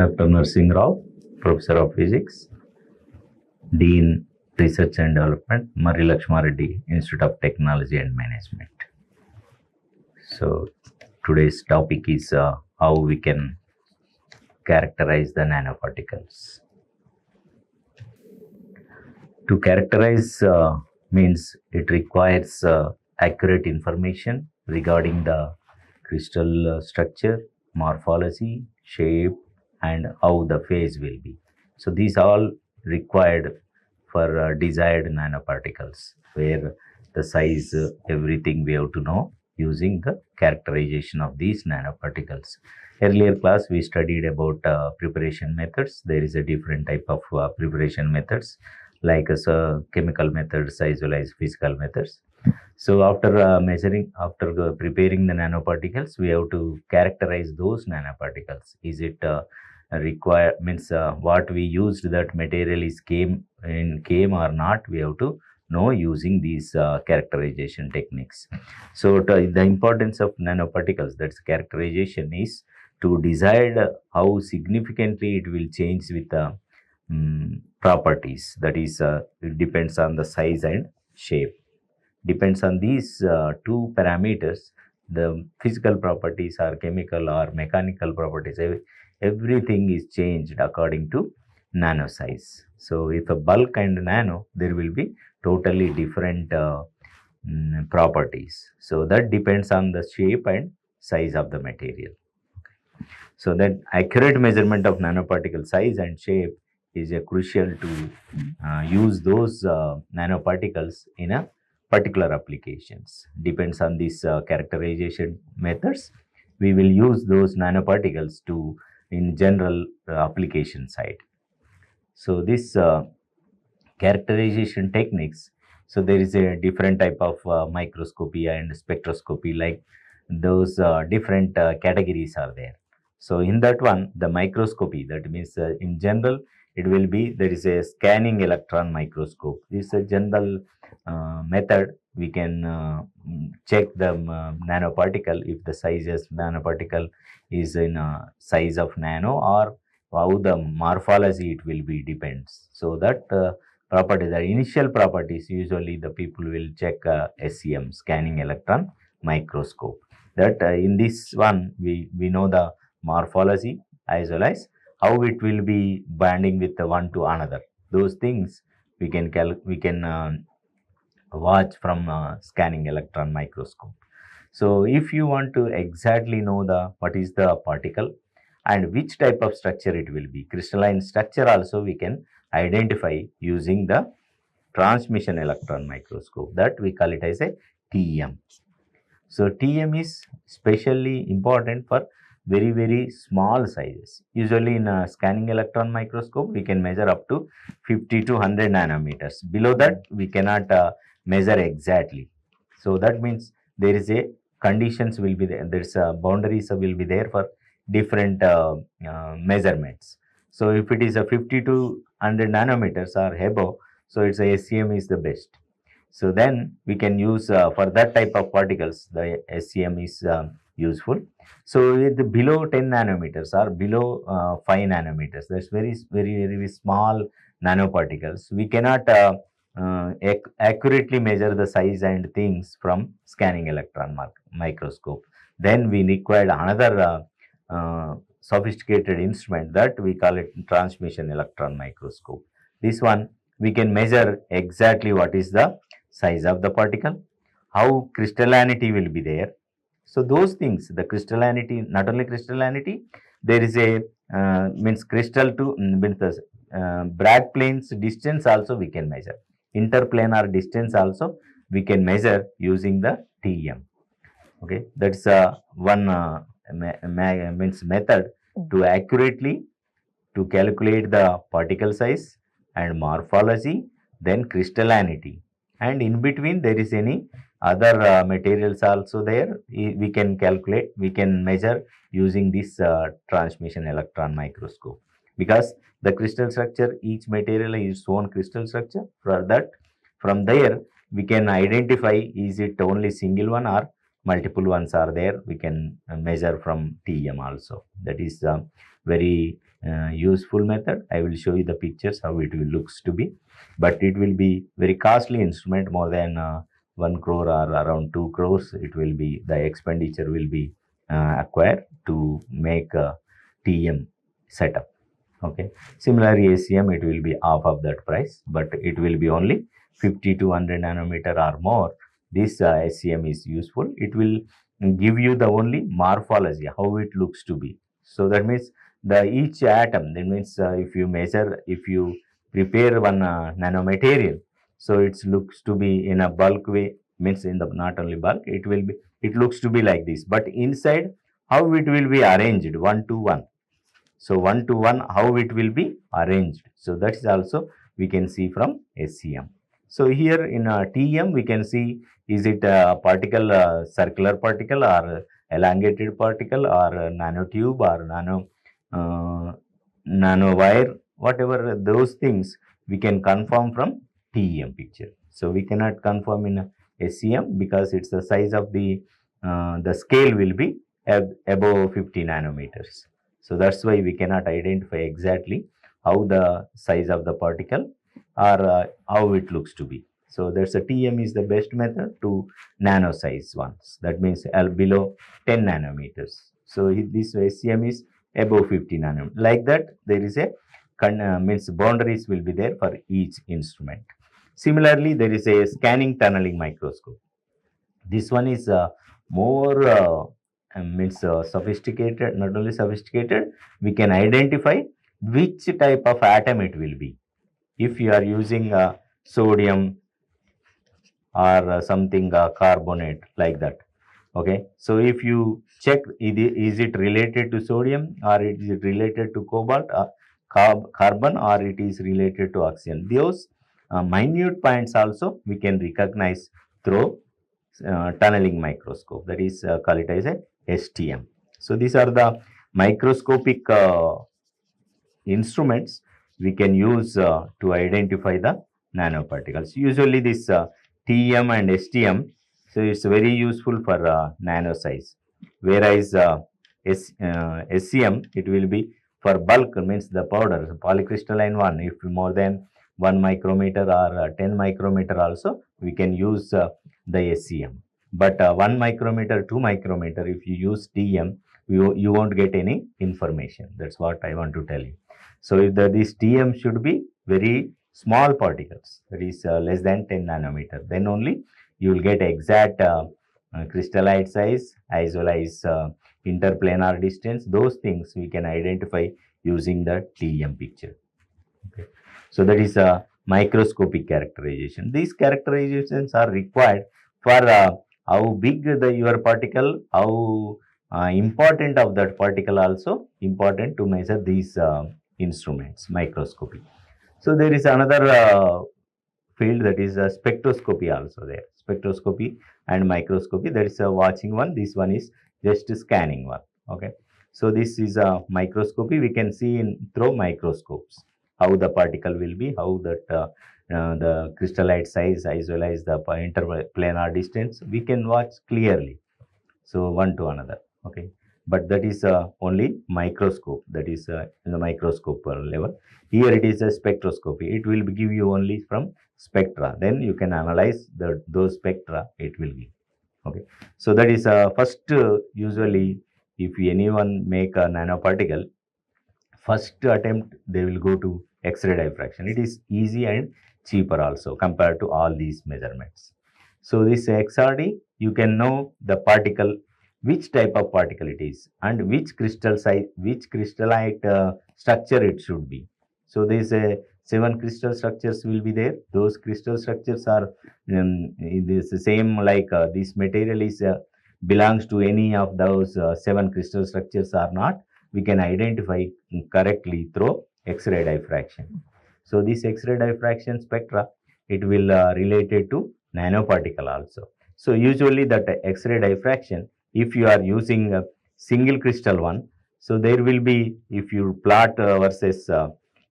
Dr. Narsinga, Professor of Physics, Dean Research and Development, Marri Reddy Institute of Technology and Management. So today's topic is how we can characterize the nanoparticles. To characterize means it requires accurate information regarding the crystal structure, morphology, shape, and how the phase will be. So these all required for desired nanoparticles, where the size, everything we have to know using the characterization of these nanoparticles. Earlier class we studied about preparation methods. There is a different type of preparation methods, like chemical methods as well as physical methods. So after preparing the nanoparticles, we have to characterize those nanoparticles. Is it require means what we used, that material is came or not? We have to know using these characterization techniques. So the importance of nanoparticles, that's characterization, is to decide how significantly it will change with the properties. That is, it depends on the size and shape. Depends on these two parameters, the physical properties or chemical or mechanical properties, everything is changed according to nano size. So if a bulk and nano, there will be totally different properties. So that depends on the shape and size of the material. So that accurate measurement of nanoparticle size and shape is crucial to use those nanoparticles in a particular applications. Depends on these characterization methods, we will use those nanoparticles to in general application side. So this characterization techniques, so there is a different type of microscopy and spectroscopy, like those different categories are there. So in that one, the microscopy, that means in general it will be, there is a scanning electron microscope. This is a general method. We can check the nanoparticle, if the size of nanoparticle is in size of nano, or how the morphology it will be depends. So that property, the initial properties, usually the people will check SEM, scanning electron microscope. That in this one we know the morphology as well as how it will be bonding with the one to another. Those things we can watch from scanning electron microscope. So if you want to exactly know the what is the particle and which type of structure it will be, crystalline structure also we can identify using the transmission electron microscope, that we call it as a TEM. So TEM is specially important for very small sizes. Usually in a scanning electron microscope we can measure up to 50 to 100 nanometers. Below that we cannot measure exactly. So that means there is a conditions will be there, there's a boundaries will be there for different measurements. So if it is a 50 to 100 nanometers or above, so it's a SEM is the best. So then we can use for that type of particles, the SEM is useful. So with below 10 nanometers or below 5 nanometers, that's very small nanoparticles, we cannot accurately measure the size and things from scanning electron microscope. Then we required another sophisticated instrument, that we call it transmission electron microscope. This one we can measure exactly what is the size of the particle, how crystallinity will be there. So those things, the crystallinity, not only crystallinity, there is a means crystal to means the Bragg planes distance also we can measure. Interplanar distance also we can measure using the TEM. Okay, that's one means method to accurately to calculate the particle size and morphology, then crystallinity, and in between there is any other materials also there, we can calculate, we can measure using this transmission electron microscope, because the crystal structure, each material is its own crystal structure. For that, from there we can identify, is it only single one or multiple ones are there, we can measure from TEM also. That is very useful method. I will show you the pictures how it will looks to be, but it will be very costly instrument, more than 1 crore or around 2 crores. It will be, the expenditure will be acquired to make a TM setup. Okay. Similarly, ACM, it will be half of that price, but it will be only 50 to 100 nanometer or more. This SCM is useful. It will give you the only morphology, how it looks to be. So that means the each atom, that means if you measure, if you prepare one nanomaterial, so it looks to be in a bulk way, means in the not only bulk, it will be, it looks to be like this, but inside how it will be arranged one to one. So one to one, how it will be arranged. So that is also we can see from SCM. So here in TM, we can see, is it a particle, circular particle, or elongated particle, or a nanotube, or nano wire, whatever those things we can confirm from TEM picture. So we cannot confirm in SCM because it's the size of the scale will be above 50 nanometers. So that's why we cannot identify exactly how the size of the particle, or how it looks to be. So that's a TM is the best method to nano size ones. That means below 10 nanometers. So this SCM is above 50 nanometers. Like that, there is a means boundaries will be there for each instrument. Similarly, there is a scanning tunneling microscope. This one is more means sophisticated. Not only sophisticated, we can identify which type of atom it will be. If you are using sodium or something carbonate, like that. Okay, so if you check, is it related to sodium, or is it related to cobalt, carbon, or it is related to oxygen. Those minute points also we can recognize through tunneling microscope, that is call it as a STM. So these are the microscopic instruments we can use to identify the nanoparticles. Usually this TEM and STM, so it's very useful for nano size, whereas SCM, it will be for bulk, means the powder, polycrystalline one. If more than 1 micrometer or 10 micrometer also, we can use the SCM. But 1 micrometer, 2 micrometer, if you use TM, you won't get any information. That's what I want to tell you. So if this TM should be very small particles, that is less than 10 nanometer, then only you will get exact crystallite size as well as interplanar distance. Those things we can identify using the TM picture. Okay. So that is a microscopic characterization. These characterizations are required for how big your particle, how important of that particle, also important to measure these instruments, microscopy. So there is another field, that is spectroscopy also there. Spectroscopy and microscopy, there is a watching one. This one is just scanning one. Okay. So this is a microscopy. We can see in through microscopes how the particle will be, how that the crystallite size as well as the interplanar distance we can watch clearly. So one to another. Okay. But that is only microscope, that is in the microscope level. Here it is a spectroscopy. It will give you only from spectra. Then you can analyze those spectra it will give. Okay. So that is first usually if anyone make a nanoparticle, first attempt they will go to X-ray diffraction. It is easy and cheaper also compared to all these measurements. So this XRD, you can know the particle, which type of particle it is, and which crystal size, which crystallite structure it should be. So these 7 crystal structures will be there. Those crystal structures are this same, like this material is belongs to any of those 7 crystal structures or not. We can identify correctly through X-ray diffraction. So this X-ray diffraction spectra, it will related to nanoparticle also. So usually that X-ray diffraction, if you are using a single crystal one, so there will be, if you plot versus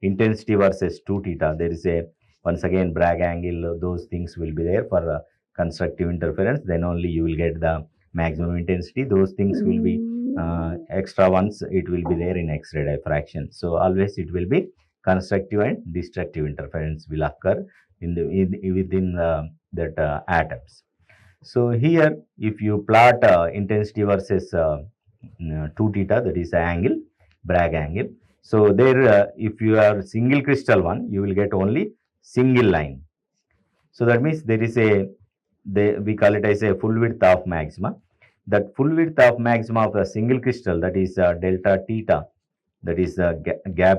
intensity versus 2 theta, there is a, once again, Bragg angle, those things will be there for constructive interference. Then only you will get the maximum intensity. Those things will be extra ones it will be there in X-ray diffraction. So always it will be constructive and destructive interference will occur within that atoms. So here, if you plot intensity versus 2 theta, that is the angle, Bragg angle. So there, if you are single crystal one, you will get only single line. So that means there is we call it as a full width of maxima. That full width of maxima of a single crystal, that is delta theta, that is the gap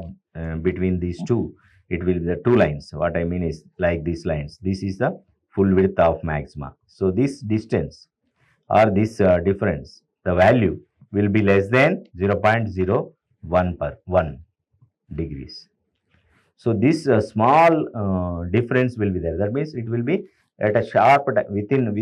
between these two. It will be the two lines. What I mean is like these lines. This is the full width of maxima. So this distance or this difference, the value will be less than 0.01 per 1 degrees. So this small difference will be there. That means it will be at a sharp within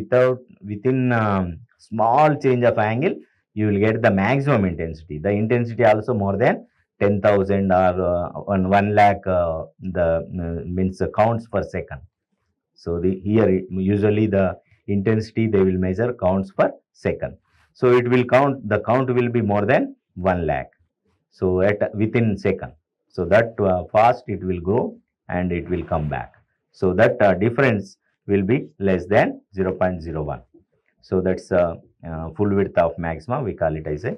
small change of angle, you will get the maximum intensity. The intensity also more than 10,000 or 1 lakh. The means counts per second. So here usually the intensity they will measure counts per second. So it will count. The count will be more than 1 lakh. So at within second. So that fast it will grow and it will come back. So that difference will be less than 0.01. So that's full width of maxima. We call it as a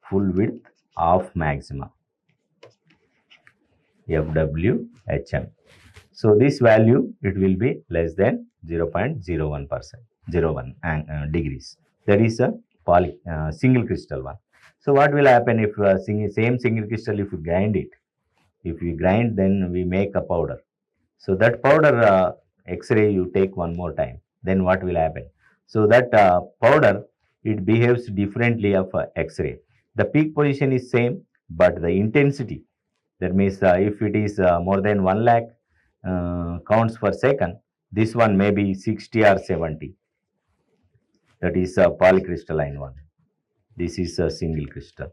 full width of maxima, FWHM. So this value it will be less than 0.01 degrees. That is a single crystal one. So what will happen if same single crystal, if you grind it? If we grind, then we make a powder. So that powder X-ray you take one more time. Then what will happen? So that powder, it behaves differently of X-ray. The peak position is same, but the intensity, that means if it is more than 1 lakh counts per second, this one may be 60 or 70. That is a polycrystalline one. This is a single crystal.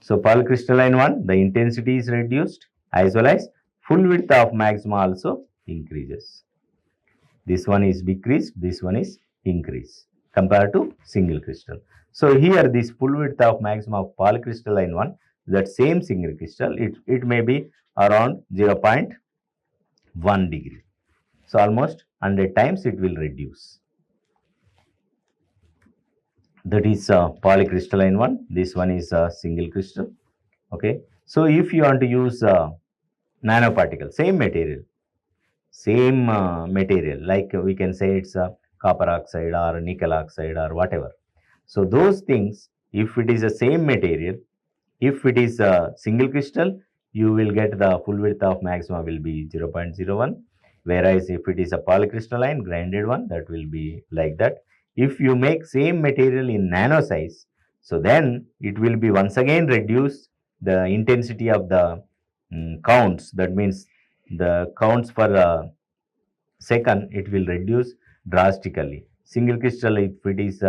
So polycrystalline one, the intensity is reduced as well as full width of maxima also increases. This one is decreased, this one is increased compared to single crystal. So here this full width of maxima of polycrystalline one, that same single crystal, it may be around 0.1 degree. So almost 100 times it will reduce. That is polycrystalline one. This one is a single crystal. Okay. So if you want to use nanoparticle, same material, like we can say it's a copper oxide or nickel oxide or whatever. So those things, if it is the same material, if it is a single crystal, you will get the full width of maxima will be 0.01. Whereas if it is a polycrystalline grinded one, that will be like that. If you make same material in nano size, so then it will be once again reduce the intensity of the counts. That means the counts per second, it will reduce drastically. Single crystal, if it is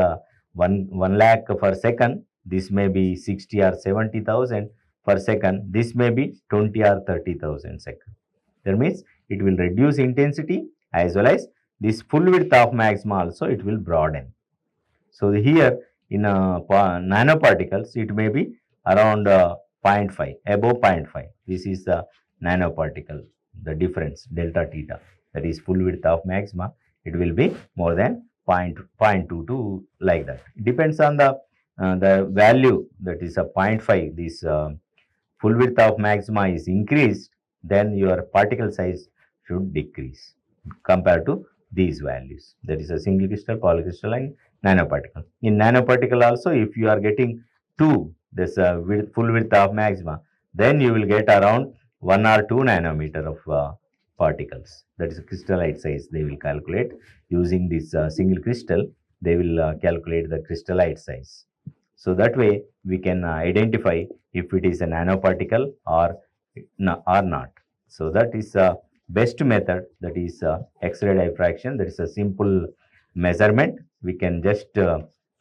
1 lakh per second, this may be 60 or 70,000 per second. This may be 20 or 30,000 second. That means it will reduce intensity as well as this full width of maxima also it will broaden. So here in nanoparticles, it may be around 0.5, above 0.5. This is the nanoparticle, the difference, delta theta, that is full width of maxima. It will be more than 0.22, like that. It depends on the value, that is a 0.5. This full width of maxima is increased, then your particle size should decrease compared to these values. That is a single crystal, polycrystalline, nanoparticle. In nanoparticle also, if you are getting 2, this full width of maxima, then you will get around 1 or 2 nanometer of particles. That is a crystallite size. They will calculate using this single crystal. They will calculate the crystallite size. So that way we can identify if it is a nanoparticle or not. So that is best method, that is X-ray diffraction. That is a simple measurement. We can just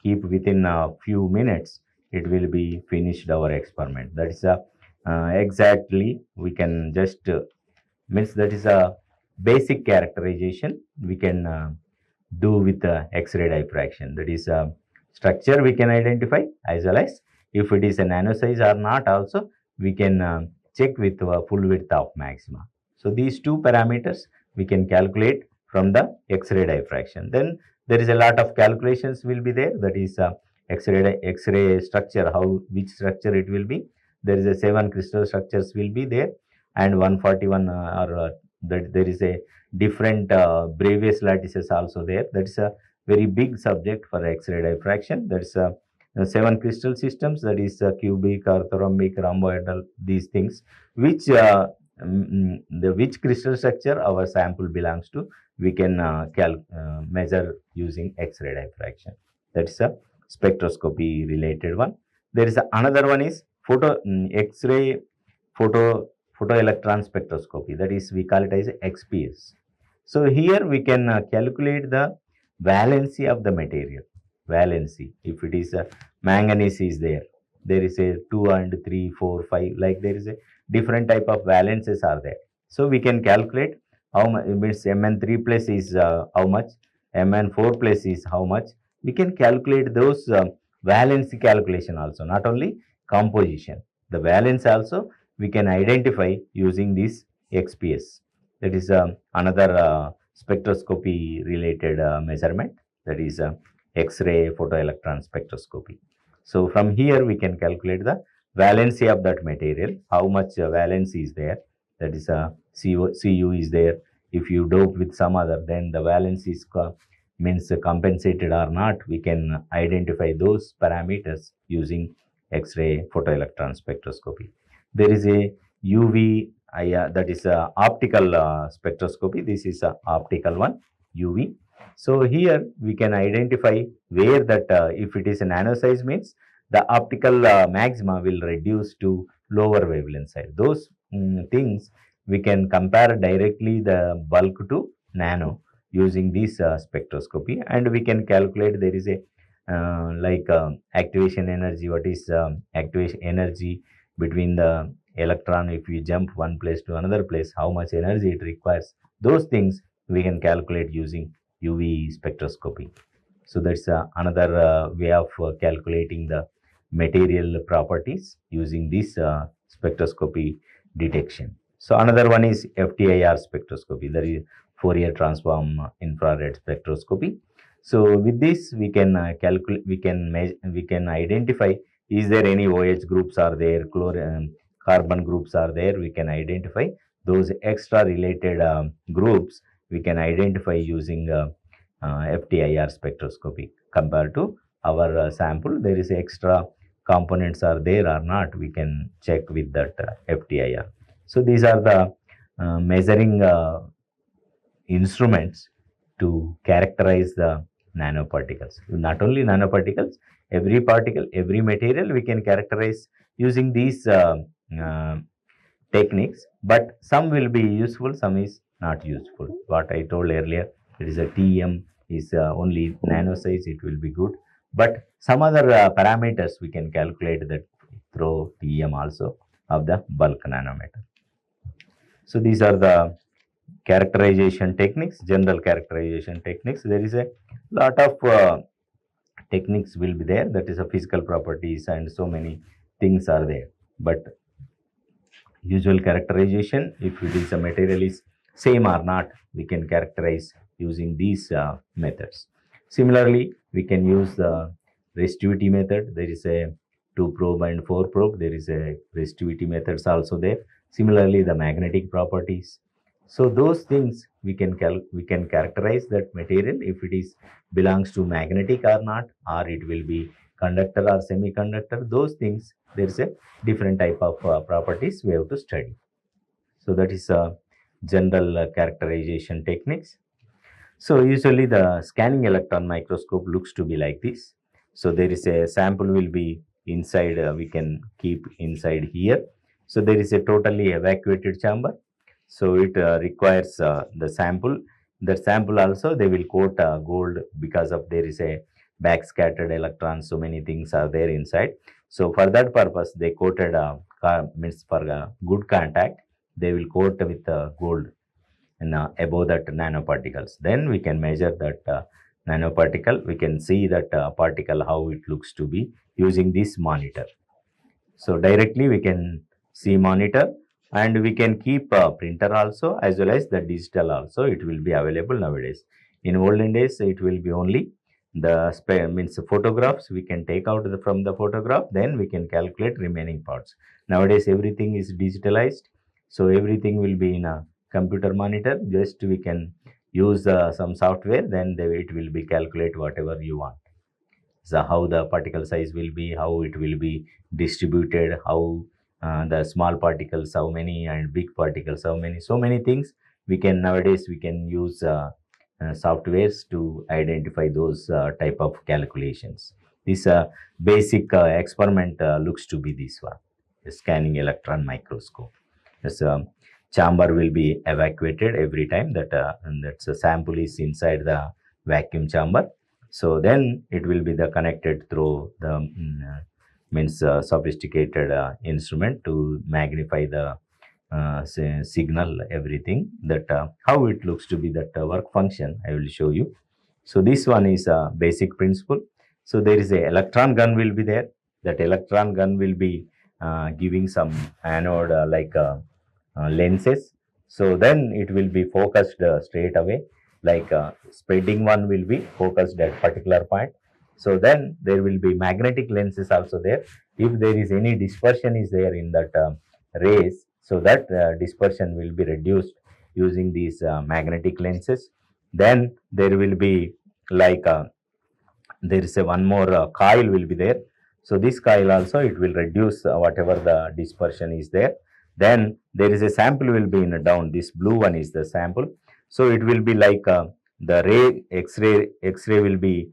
keep within a few minutes, it will be finished our experiment. That is exactly we can just means that is a basic characterization we can do with X-ray diffraction. That is structure we can identify as well as If it is a nano size or not also, we can check with full width of maxima. So these two parameters we can calculate from the X-ray diffraction. Then there is a lot of calculations will be there. That is X-ray structure, which structure it will be. There is a 7 crystal structures will be there, and 141 that there is a different Bravais lattices also there. That is a very big subject for X-ray diffraction. That is 7 crystal systems, that is cubic, orthorhombic, rhomboidal, these things, which which crystal structure our sample belongs to, we can measure using X-ray diffraction. That's a spectroscopy related one. There is another one is X-ray photoelectron spectroscopy. That is, we call it as XPS. So here we can calculate the valency of the material. Valency. If it is manganese is there, there is a 2 and 3, 4, 5. Like there is a different type of valences are there. So we can calculate how much. Means Mn3 plus is how much, Mn4 plus is how much. We can calculate those valency calculation also. Not only composition, the valence also we can identify using this XPS. That is another spectroscopy related measurement. That is X-ray photoelectron spectroscopy. So from here we can calculate the valency of that material, how much valency is there. That is Cu is there. If you dope with some other, then the valency is means compensated or not. We can identify those parameters using X-ray photoelectron spectroscopy. There is a UV, that is optical spectroscopy. This is a optical one, UV. So here we can identify where that if it is a nano size means the optical maxima will reduce to lower wavelength side. Those things we can compare directly the bulk to nano using this spectroscopy, and we can calculate there is a activation energy. What is activation energy between the electron? If we jump one place to another place, how much energy it requires? Those things we can calculate using UV spectroscopy. So that's another way of calculating the material properties using this spectroscopy detection. So another one is FTIR spectroscopy, that is Fourier transform infrared spectroscopy. So with this we can calculate, we can identify, is there any OH groups are there, carbon groups are there. We can identify those extra related groups. We can identify using FTIR spectroscopy compared to our sample. There is extra components are there or not, we can check with that FTIR. So these are the measuring instruments to characterize the nanoparticles. Not only nanoparticles, every particle, every material we can characterize using these techniques, but some will be useful, some is not useful. What I told earlier, it is a TM is only nano size, it will be good, but some other parameters we can calculate that through TM also of the bulk nanometer. So these are the characterization techniques, general characterization techniques. There is a lot of techniques will be there, that is a physical properties and so many things are there, but usual characterization, if it is a material is same or not, we can characterize using these methods. Similarly, we can use the resistivity method. There is a 2 probe and 4 probe. There is a resistivity methods also there. Similarly, the magnetic properties. So those things we can characterize that material if it is belongs to magnetic or not, or it will be conductor or semiconductor. Those things, there is a different type of properties we have to study. So that is general characterization techniques. So usually the scanning electron microscope looks to be like this. So there is a sample will be inside, we can keep inside here. So there is a totally evacuated chamber. So it requires the sample. The sample also they will coat gold, because of there is a backscattered electrons. So many things are there inside. So for that purpose, they coated means for good contact, they will coat with gold and above that nanoparticles. Then we can measure that nanoparticle. We can see that particle how it looks to be using this monitor. So directly we can see monitor, and we can keep a printer also as well as the digital also. It will be available nowadays. In olden days, it will be only the means photographs we can take out from the photograph, then we can calculate remaining parts. Nowadays everything is digitalized, so everything will be in a computer monitor. Just we can use some software, then it will be calculate whatever you want. So how the particle size will be, how it will be distributed, how the small particles how many, and big particles how many, so many things we can nowadays we can use softwares to identify those type of calculations. This basic experiment looks to be this one, the scanning electron microscope. This chamber will be evacuated every time that that's a sample is inside the vacuum chamber. So then it will be the connected through the means sophisticated instrument to magnify the signal, everything that how it looks to be that work function. I will show you. So this one is a basic principle. So there is a electron gun will be there. That electron gun will be giving some anode lenses. So then it will be focused straight away, like spreading one will be focused at particular point. So then there will be magnetic lenses also there. If there is any dispersion is there in that rays, so that dispersion will be reduced using these magnetic lenses. Then there will be like there is a one more coil will be there. So this coil also it will reduce whatever the dispersion is there. Then there is a sample will be in a down. This blue one is the sample. So it will be like the ray X-ray will be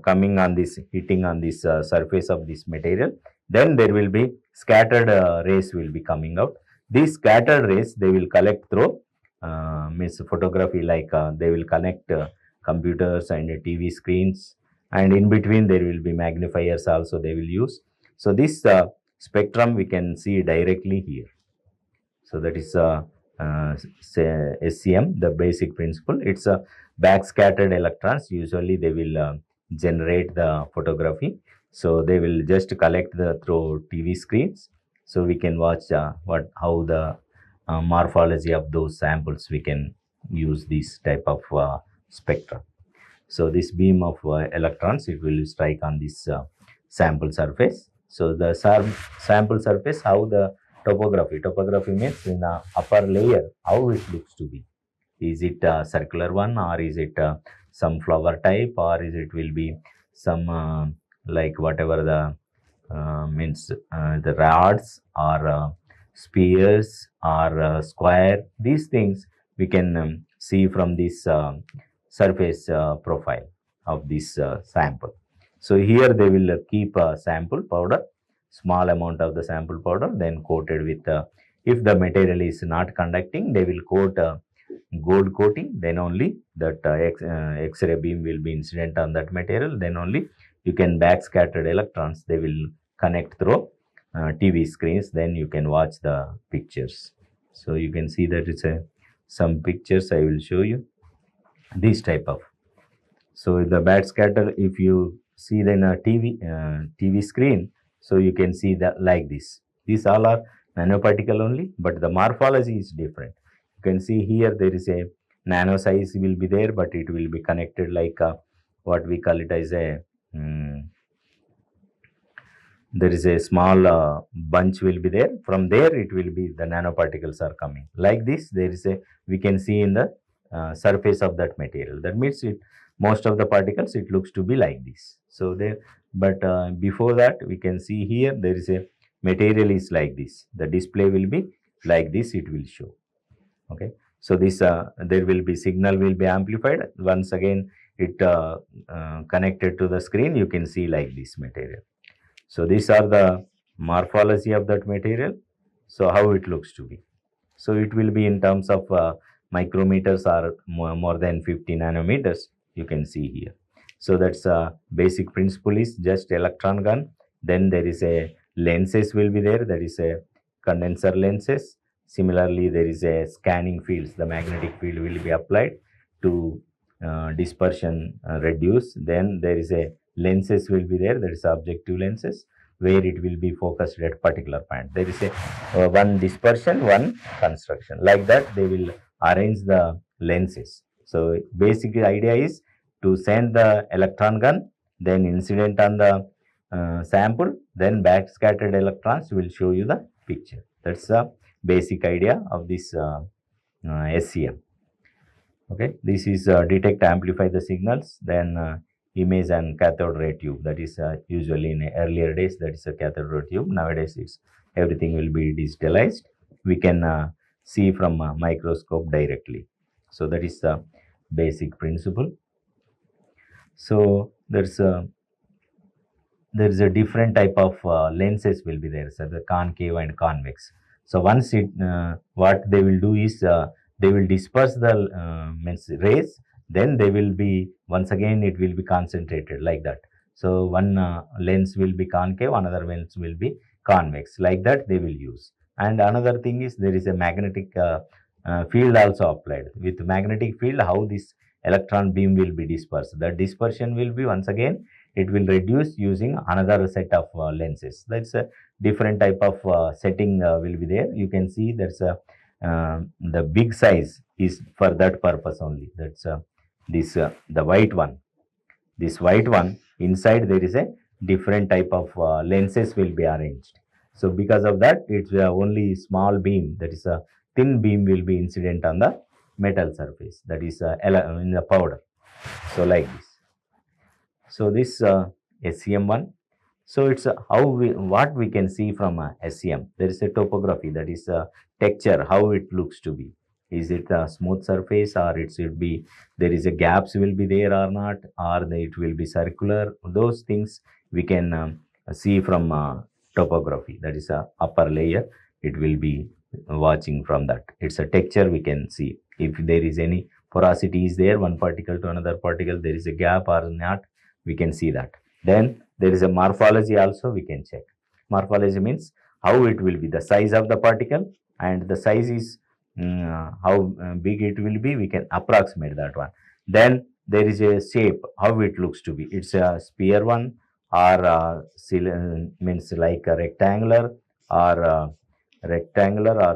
coming on this, hitting on this surface of this material. Then there will be scattered rays will be coming out. These scattered rays they will collect through means photography, like they will connect computers and TV screens, and in between there will be magnifiers also they will use. So this spectrum we can see directly here. So that is say SCM, the basic principle. It's a backscattered electrons. Usually they will generate the photography. So they will just collect the through TV screens. So we can watch how the morphology of those samples. We can use this type of spectrum. So this beam of electrons, it will strike on this sample surface. So the sample surface, how the topography means in the upper layer, how it looks to be. Is it a circular one, or is it some flower type, or is it will be some like whatever the means the rods or spheres or square. These things we can see from this surface profile of this sample. So here they will keep a sample powder, small amount of the sample powder, then coated with if the material is not conducting, they will coat gold coating, then only that X-ray beam will be incident on that material, then only you can backscattered electrons, they will connect through TV screens, then you can watch the pictures. So you can see that it's some pictures I will show you. This type of. So the backscatter, if you see then a TV screen, so you can see that like this. These all are nanoparticle only, but the morphology is different. You can see here there is a nano size will be there, but it will be connected like what we call it as a there is a small bunch will be there. From there it will be the nanoparticles are coming like this. There is a we can see in the surface of that material. That means it most of the particles it looks to be like this. So there, but before that we can see here there is a material is like this. The display will be like this. It will show. Okay. So this there will be signal will be amplified. Once again it connected to the screen. You can see like this material. So these are the morphology of that material. So how it looks to be. So it will be in terms of micrometers or more than 50 nanometers. You can see here. So that's a basic principle is just electron gun. Then there is a lenses will be there. There is a condenser lenses. Similarly, there is a scanning fields. The magnetic field will be applied to dispersion reduce. Then there is a lenses will be there, that is objective lenses, where it will be focused at particular point. There is a one dispersion, one construction, like that they will arrange the lenses. So basic idea is to send the electron gun, then incident on the sample, then backscattered electrons will show you the picture. That's the basic idea of this SEM. Okay, this is detect, amplify the signals, then image and cathode ray tube. That is usually in earlier days, that is a cathode ray tube. Nowadays, it's everything will be digitalized. We can see from a microscope directly. So that is the basic principle. So there is a different type of lenses will be there, so the concave and convex. So once it what they will do is they will disperse the means rays, then they will be once again it will be concentrated like that. So one lens will be concave, another lens will be convex, like that they will use. And another thing is there is a magnetic field also applied. With magnetic field, how this electron beam will be dispersed, the dispersion will be once again it will reduce using another set of lenses. That's a different type of setting will be there. You can see that's a the big size is for that purpose only. That's this the white one. This white one, inside there is a different type of lenses will be arranged. So because of that, it's only small beam, that is a thin beam will be incident on the metal surface, that is in the powder. So like this. So this SEM1. So it's how we what we can see from SEM. There is a topography, that is a texture, how it looks to be. Is it a smooth surface, or it should be there is a gaps will be there or not, or it will be circular. Those things we can see from topography. That is a upper layer. It will be watching from that. It's a texture we can see. If there is any porosity is there, one particle to another particle, there is a gap or not, we can see that. Then there is a morphology also we can check. Morphology means how it will be, the size of the particle, and the size is how big it will be, we can approximate that one. Then there is a shape, how it looks to be. It's a sphere one, or means like a rectangular or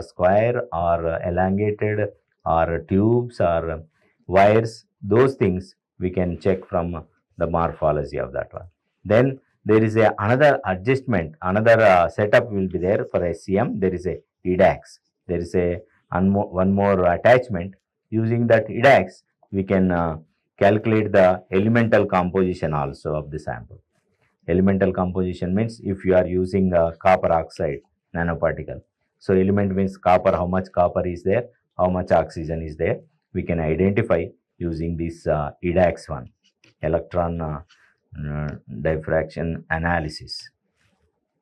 square, or elongated, or tubes, or wires. Those things we can check from the morphology of that one. Then there is another adjustment, another setup will be there for SEM. There is a EDAX. There is one more attachment. Using that EDAX, we can calculate the elemental composition also of the sample. Elemental composition means if you are using copper oxide nanoparticle. So element means copper, how much copper is there, how much oxygen is there. We can identify using this EDAX one, electron diffraction analysis,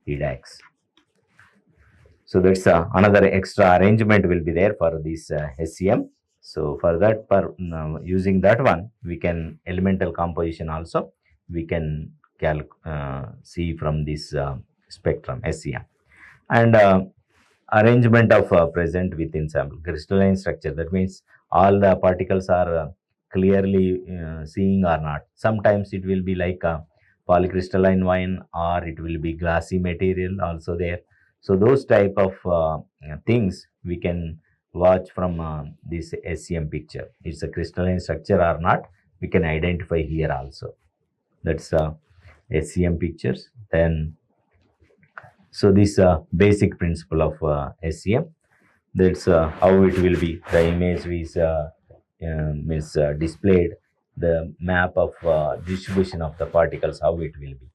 EDAX. So that's another extra arrangement will be there for this SEM. So for that, using that one, we can elemental composition also we can see from this spectrum SEM. And arrangement of present within sample, crystalline structure. That means all the particles are clearly seeing or not. Sometimes it will be like a polycrystalline wine, or it will be glassy material also there. So those type of things we can watch from this SEM picture. It's a crystalline structure or not, we can identify here also. That's SEM pictures. Then so this basic principle of SEM. That's how it will be. The image is displayed. The map of distribution of the particles, how it will be.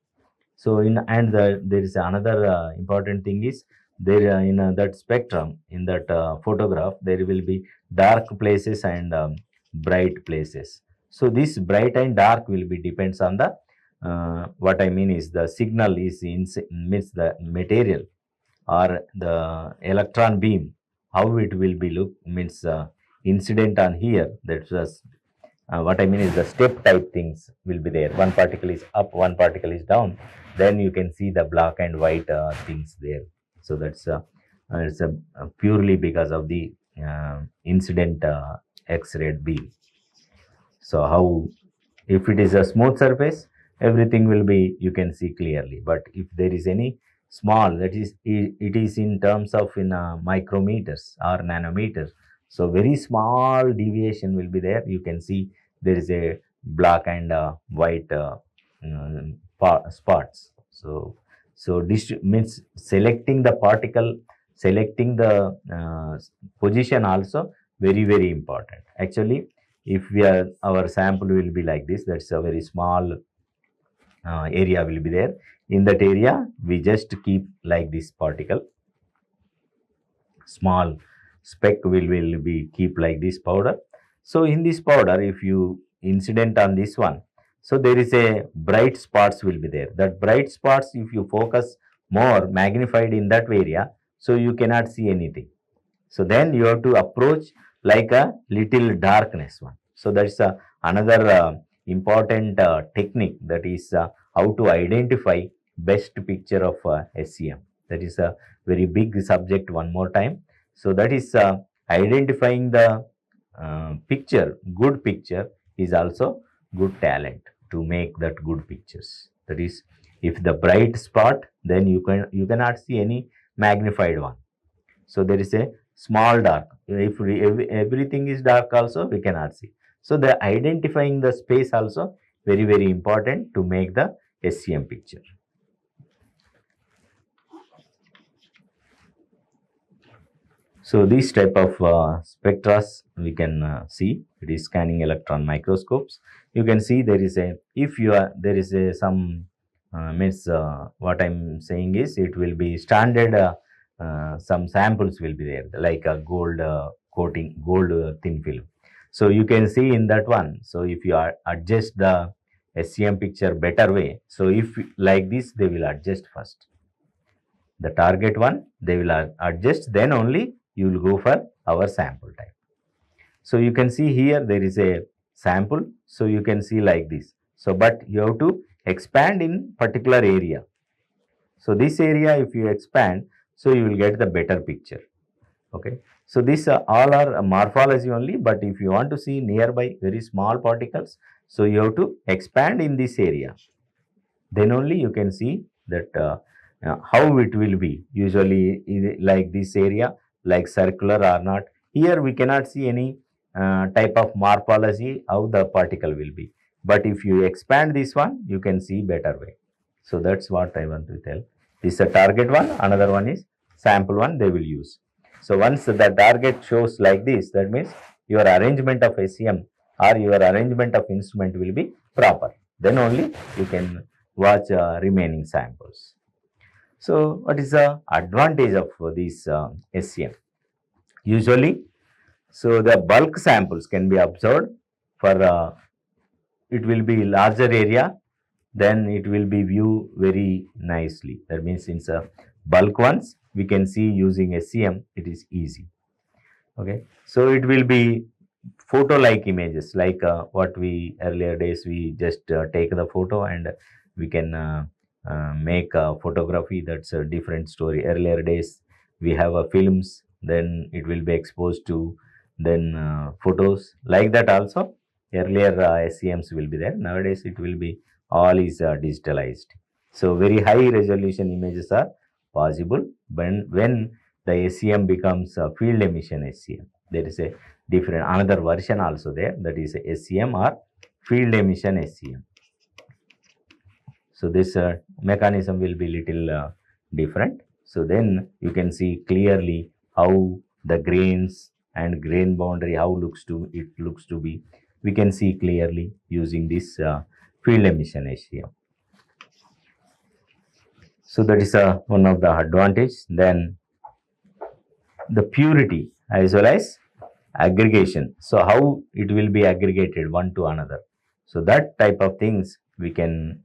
So there is another important thing is there in that spectrum, in that photograph, there will be dark places and bright places. So this bright and dark will be depends on the what I mean is the signal is means the material or the electron beam, how it will be look means incident on here. That's what I mean is the step type things will be there. One particle is up, one particle is down. Then you can see the black and white things there. So that's it's purely because of the incident X-ray beam. So how, if it is a smooth surface, everything will be, you can see clearly. But if there is any small, that is, it is in terms of in micrometers or nanometers. So very small deviation will be there. You can see there is a black and white spots. So this means selecting the particle, selecting the position also very important. Actually, if we are, our sample will be like this, that's a very small area will be there. In that area, we just keep like this particle, small speck will be keep like this powder. So in this powder, if you incident on this one, so there is a bright spots will be there. That bright spots, if you focus more magnified in that area, so you cannot see anything. So then you have to approach like a little darkness one. So that's another important technique, that is how to identify best picture of SCM. That is a very big subject one more time. So that is identifying the picture, good picture is also good talent to make that good pictures. That is, if the bright spot, then you cannot see any magnified one. So there is a small dark. If everything is dark also, we cannot see. So the identifying the space also very important to make the SCM picture. So these type of spectras we can see. It is scanning electron microscopes. You can see there is a, if you are, there is a some means what I'm saying is, it will be standard some samples will be there, like a gold coating, gold thin film. So you can see in that one. So if you are adjust the SCM picture better way, so if like this, they will adjust first the target one, they will adjust, then only you will go for our sample type. So you can see here there is a sample, so you can see like this. So but you have to expand in particular area. So this area, if you expand, so you will get the better picture. Okay, so this all are morphology only, but if you want to see nearby very small particles, so you have to expand in this area, then only you can see that how it will be. Usually like this area, like circular or not, here we cannot see any type of morphology how the particle will be. But if you expand this one, you can see better way. So that's what I want to tell. This is a target one, another one is sample one, they will use. So once the target shows like this, that means your arrangement of SEM or your arrangement of instrument will be proper. Then only you can watch remaining samples. So what is the advantage of this SCM? Usually, so the bulk samples can be observed for it will be larger area, then it will be view very nicely. That means in bulk ones we can see using SCM, it is easy. Okay, so it will be photo like images, like what we earlier days we just take the photo and we can make a photography. That's a different story. Earlier days we have a films, then it will be exposed to, then photos like that also. Earlier SCMs will be there. Nowadays it will be all is digitalized. So very high resolution images are possible when the SCM becomes a field emission SCM. There is a different another version also there, that is a SCM or field emission SCM. So this mechanism will be little different. So then you can see clearly how the grains and grain boundary, how it looks to be. We can see clearly using this field emission SCM. So that is one of the advantage. Then the purity as well as aggregation. So how it will be aggregated one to another. So that type of things we can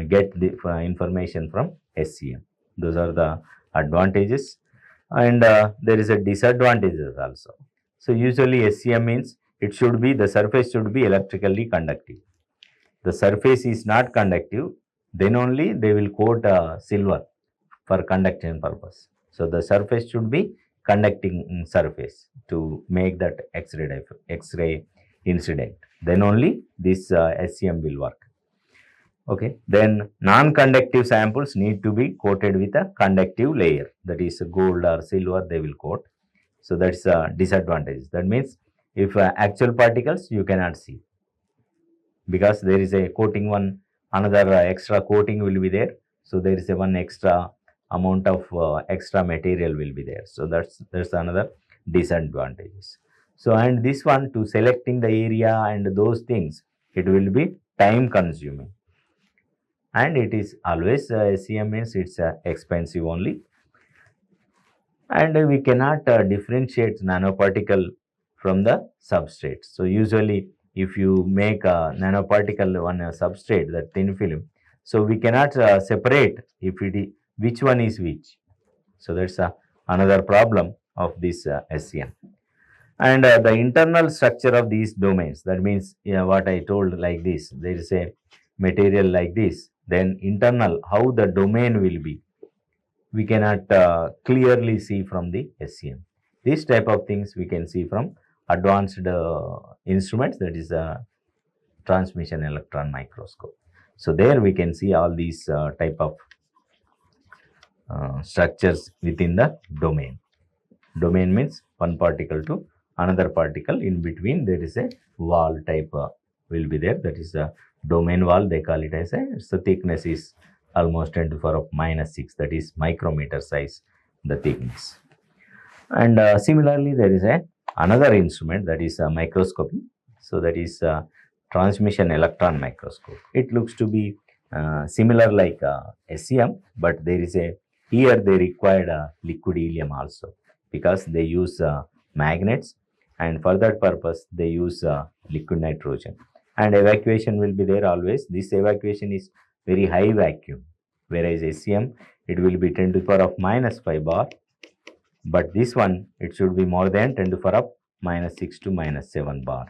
get the information from SCM. Those are the advantages, and there is a disadvantages also. So usually SCM means it should be, the surface should be electrically conductive. The surface is not conductive, then only they will coat silver for conduction purpose. So the surface should be conducting surface to make that X-ray incident. Then only this SEM will work. Okay, then non-conductive samples need to be coated with a conductive layer, that is gold or silver they will coat. So that's a disadvantage. That means if actual particles you cannot see, because there is a coating, one another extra coating will be there. So there is a one extra amount of extra material will be there. So that's another disadvantages. So and this one, to selecting the area and those things, it will be time consuming, and it is always SEM means it's expensive only, and we cannot differentiate nanoparticle from the substrate. So usually if you make a nanoparticle on a substrate, that thin film, so we cannot separate if it is, which one is which. So that's another problem of this SEM. And the internal structure of these domains, that means what I told, like this, there is a material like this, then internal, how the domain will be, we cannot clearly see from the SEM. This type of things we can see from advanced instruments, that is a transmission electron microscope. So there we can see all these type of structures within the domain. Domain means one particle to another particle, in between there is a wall type will be there, that is a domain wall, they call it as a, the thickness is almost 10 to the power of -6, that is micrometer size the thickness. And similarly there is a another instrument, that is a microscopy. So that is a transmission electron microscope. It looks to be similar like SEM, but there is a, here they required liquid helium also, because they use magnets, and for that purpose they use liquid nitrogen, and evacuation will be there always. This evacuation is very high vacuum, whereas SEM it will be 10 to the power of -5 bar, but this one it should be more than 10 to the power of -6 to -7 bar.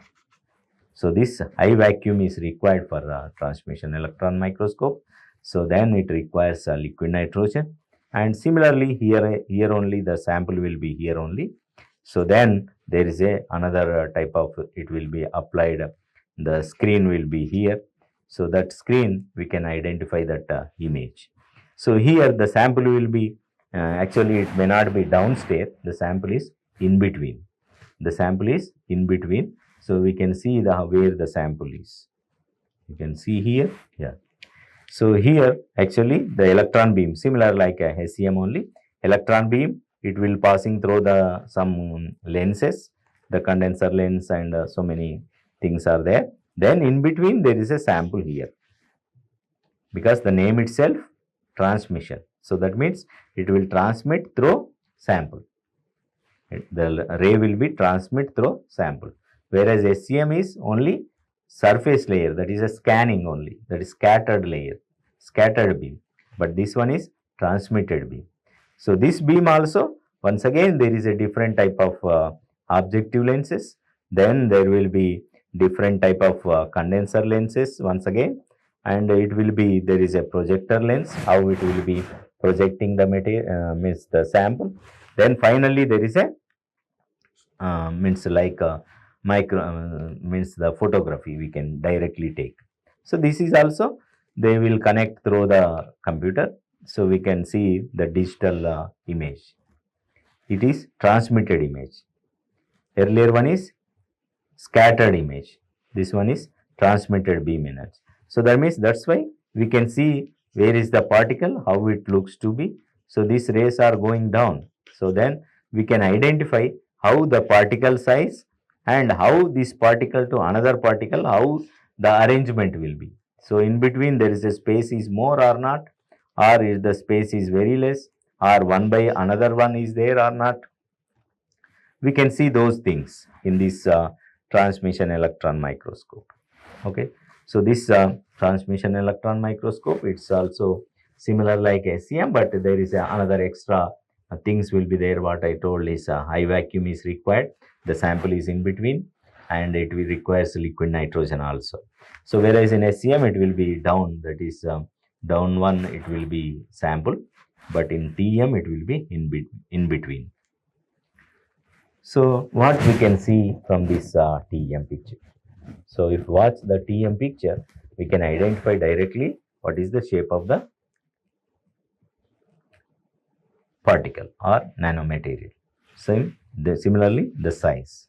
So this high vacuum is required for transmission electron microscope. So then it requires liquid nitrogen, and similarly here only the sample will be here only. So then there is a another type of, it will be applied, the screen will be here. So that screen we can identify that image. So here the sample will be actually it may not be downstairs, the sample is in between. The sample is in between. So we can see the where the sample is. You can see here. Yeah. So here actually the electron beam, similar like a SEM only, electron beam, it will passing through the some lenses, the condenser lens, and so many things are there. Then in between there is a sample here, because the name itself transmission. So that means it will transmit through sample. The ray will be transmit through sample, whereas SEM is only surface layer, that is a scanning only, that is scattered layer, scattered beam, but this one is transmitted beam. So this beam also, once again there is a different type of objective lenses, then there will be different type of condenser lenses once again, and it will be, there is a projector lens, how it will be projecting the material, means the sample. Then finally there is a means like micro means the photography we can directly take. So this is also, they will connect through the computer, so we can see the digital image. It is transmitted image. Earlier one is scattered image, this one is transmitted beam energy. So that means, that's why we can see where is the particle, how it looks to be. So these rays are going down, so then we can identify how the particle size and how this particle to another particle, how the arrangement will be. So in between there is a space is more or not, or is the space is very less, or one by another one is there or not. We can see those things in this transmission electron microscope. Okay, so this transmission electron microscope, it's also similar like SEM, but there is another extra things will be there. What I told is high vacuum is required, the sample is in between, and it will requires liquid nitrogen also. So whereas in SEM it will be down, that is down one it will be sample, but in TM it will be in between. So what we can see from this TM picture, So if you watch the TM picture, we can identify directly what is the shape of the particle or nanomaterial. Similarly, the size.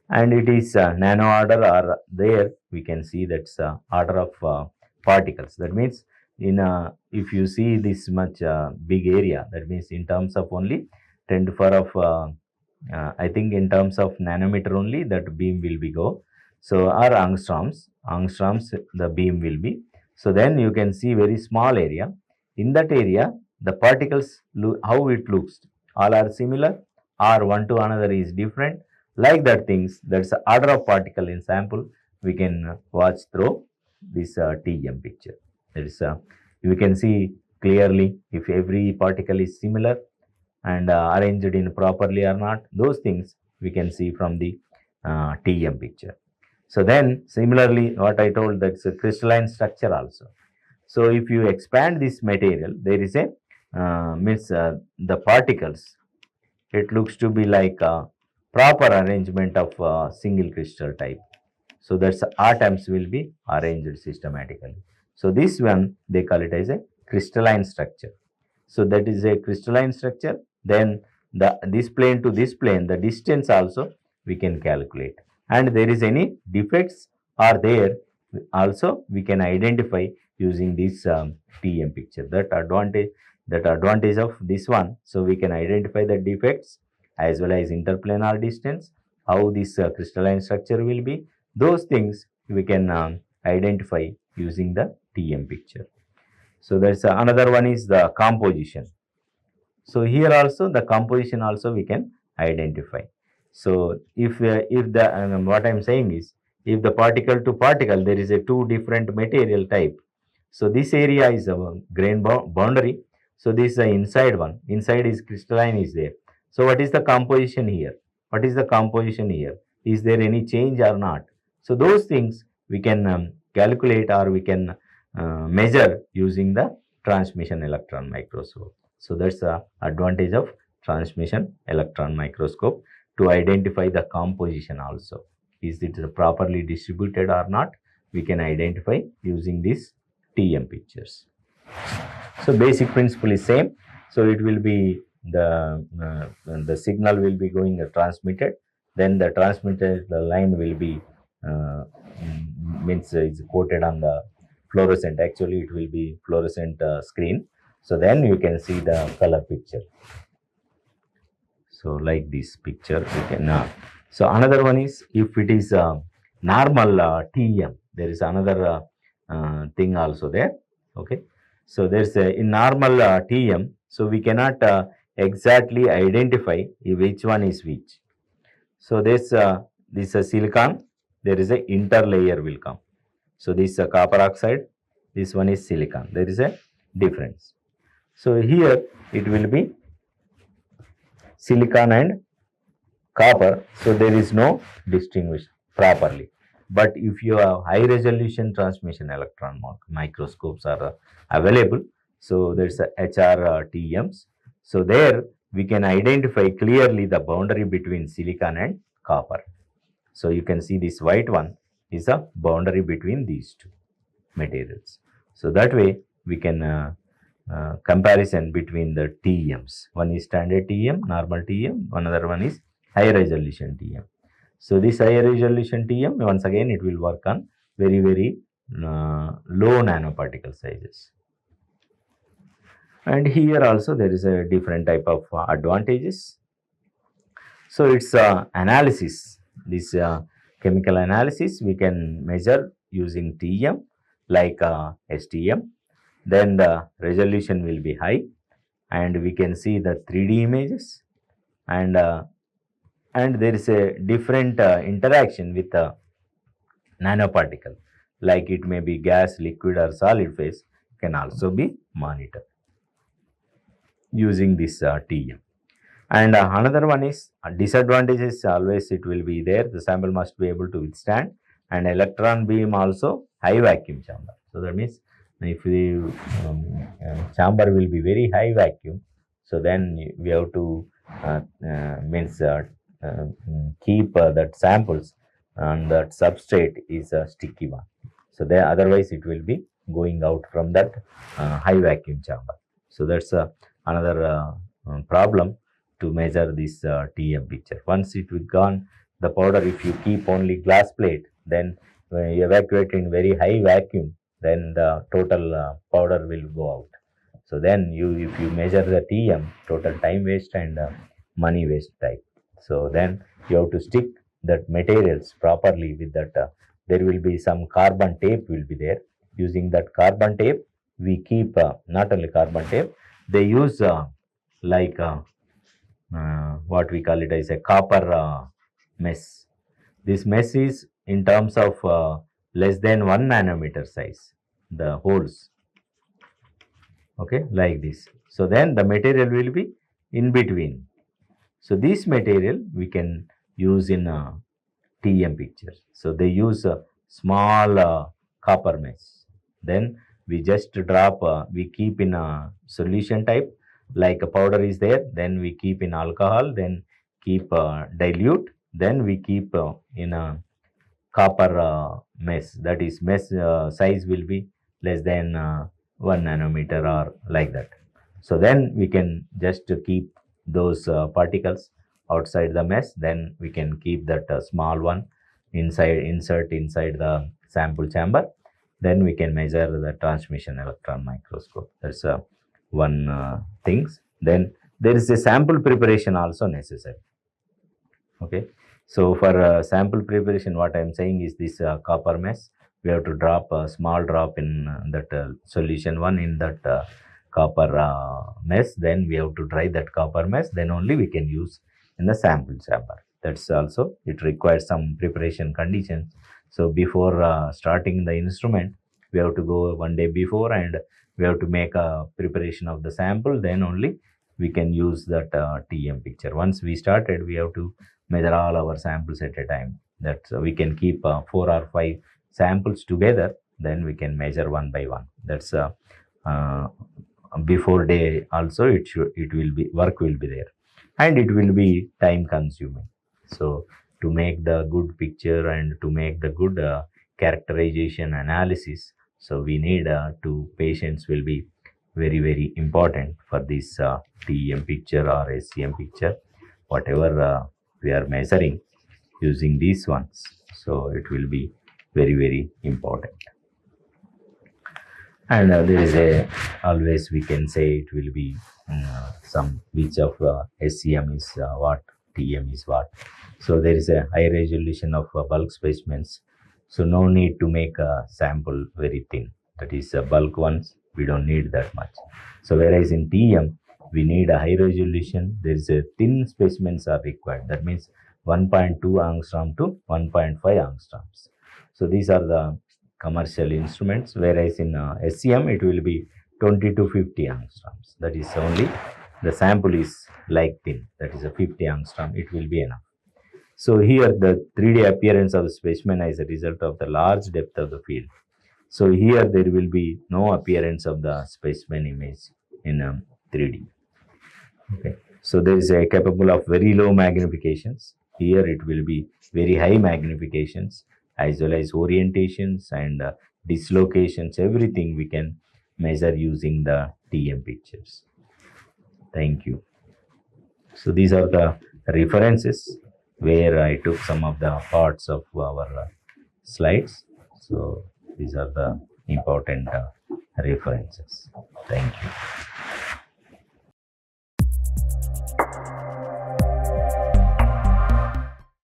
And it is nano order, or there we can see that's order of particles. That means if you see this much big area, that means in terms of only 10 to the power of I think in terms of nanometer only that beam will be go. So or angstroms the beam will be. So then you can see very small area. In that area, the particles how it looks, all are similar or one to another is different. Like that things, that's the order of particle in sample we can watch through this TEM picture. That is, you can see clearly if every particle is similar and arranged in properly or not. Those things we can see from the TEM picture. So then similarly, what I told, that's a crystalline structure also. So if you expand this material, there is a means the particles. It looks to be like a proper arrangement of single crystal type. So that's atoms will be arranged systematically. So this one they call it as a crystalline structure. So that is a crystalline structure. Then this plane to this plane, the distance also we can calculate. And there is any defects are there also we can identify using this TM picture. That advantage of this one. So we can identify the defects as well as interplanar distance, how this crystalline structure will be. Those things we can identify using the TM picture. So that's another one is the composition. So here also the composition also we can identify. So if the what I'm saying is, if the particle to particle there is a two different material type. So this area is a grain boundary. So this is the inside one. Inside is crystalline is there. So what is the composition here? What is the composition here? Is there any change or not? So those things we can calculate or we can measure using the transmission electron microscope. So that's the advantage of transmission electron microscope, to identify the composition also. Is it properly distributed or not? We can identify using these TM pictures. So basic principle is same. So it will be the signal will be going transmitted. Then the transmitted line will be means is quoted on the fluorescent. Actually, it will be fluorescent screen. So then you can see the color picture. So like this picture we can. So another one is if it is normal TEM, there is another thing also there. Okay. So there's in normal TEM, so we cannot exactly identify which one is which. So this silicon, there is a interlayer will come. So this copper oxide, this one is silicon. There is a difference. So here it will be silicon and copper. So there is no distinguish properly. But if you have high resolution transmission electron microscopes are available, so there's a HRTMs. So there we can identify clearly the boundary between silicon and copper. So you can see this white one is a boundary between these two materials. So that way we can comparison between the TEMs. One is standard TEM, normal TEM, another one is high resolution TEM. So this high resolution TEM, once again it will work on very, very low nanoparticle sizes. And here also there is a different type of advantages. So it's analysis. This chemical analysis we can measure using TEM like STM. Then the resolution will be high and we can see the 3D images, and there is a different interaction with the nanoparticle, like it may be gas, liquid or solid phase, can also be monitored using this TEM. And another one is disadvantages, always it will be there. The sample must be able to withstand, and electron beam also high vacuum chamber. So that means if the chamber will be very high vacuum, so then we have to keep that samples and that substrate is a sticky one. So there, otherwise it will be going out from that high vacuum chamber. So that's another problem to measure this TM picture. Once it will gone, the powder, if you keep only glass plate, then when you evacuate in very high vacuum, then the total powder will go out. So then if you measure the TM, total time waste and money waste type. So then you have to stick that materials properly with that. There will be some carbon tape will be there. Using that carbon tape, we keep not only carbon tape, they use like what we call it as a copper mesh. This mesh is in terms of less than 1 nanometer size, the holes, okay, like this. So then the material will be in between. So this material we can use in TM pictures. So they use a small copper mesh. Then we just drop, we keep in a solution type, like a powder is there. Then we keep in alcohol, then keep dilute, then we keep in a copper mesh. That is mesh size will be less than 1 nanometer or like that. So then we can just keep those particles outside the mesh. Then we can keep that small one insert inside the sample chamber. Then we can measure the transmission electron microscope. That's one things. Then there is a sample preparation also necessary. Okay, so for sample preparation, what I am saying is this copper mesh, we have to drop a small drop in that solution one in that copper mesh. Then we have to dry that copper mesh, then only we can use in the sample chamber. That's also, it requires some preparation conditions. So before starting the instrument, we have to go 1 day before, and we have to make a preparation of the sample. Then only we can use that TM picture. Once we started, we have to measure all our samples at a time. That we can keep 4 or 5 samples together. Then we can measure one by one. That's uh, before day also. It will be work will be there, and it will be time consuming. So to make the good picture and to make the good characterization analysis, so we need to patients will be very important for this TEM picture or SCM picture, whatever we are measuring using these ones. So it will be very important. And there is a, always we can say it will be some which of SCM is what, TM is what. So there is a high resolution of bulk specimens. So no need to make a sample very thin. That is bulk ones, we don't need that much. So whereas in TM, we need a high resolution. There is a thin specimens are required. That means 1.2 angstrom to 1.5 angstroms. So these are the commercial instruments, whereas in SCM it will be 20 to 50 angstroms. That is only the sample is like thin, that is a 50 angstrom, it will be enough. So here the 3D appearance of the specimen is a result of the large depth of the field. So here there will be no appearance of the specimen image in 3D. Okay. So there is a capable of very low magnifications. Here it will be very high magnifications, as well as orientations and dislocations. Everything we can measure using the TM pictures. Thank you. So these are the references where I took some of the parts of our slides. So these are the important references. Thank you.